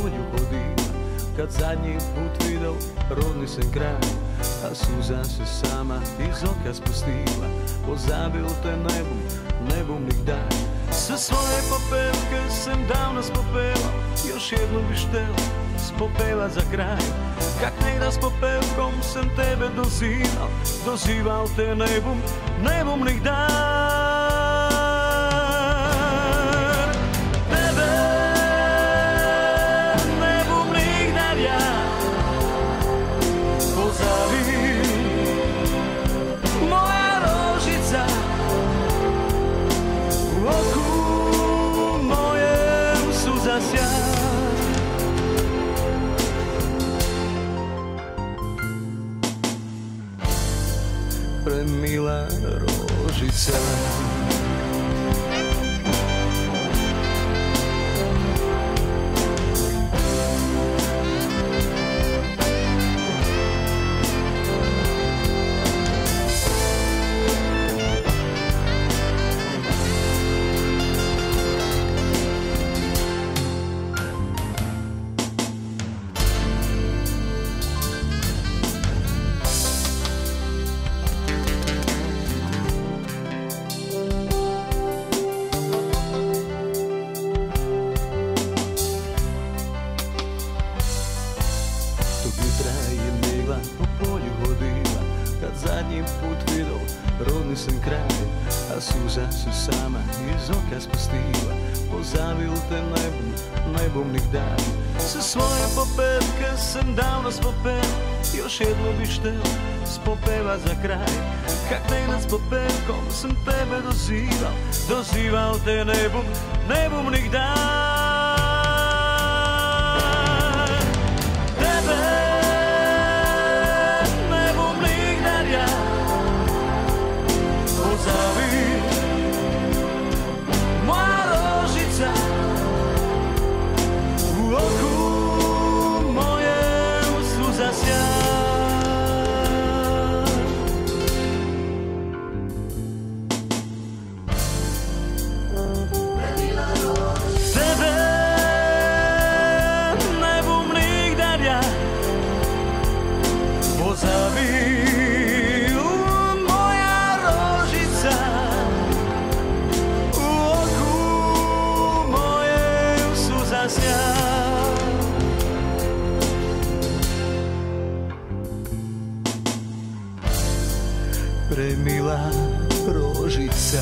polju hodila, kad zadnji put videl rodni sem kraj, a suza se sama iz oka spustila. Pozabil te ne bom nikdaj. Sve svoje popevke sem davno spopeval, još jednu bi štel spopevat za kraj. Kak nekda s popevkom sem tebe dozival te ne bom nikdaj. Premila rožica. Po polju hodila, kad zadnji put videl rodni sem kraj, a suza se sama iz oka spustila. Pozabil te ne bom nikdaj. Sve svoje popevke sem davno spopel, još jednu bi štel spopevat za kraj. Kak nekad s popevkom sem tebe dozival te ne bom nikdaj. Premila rožica.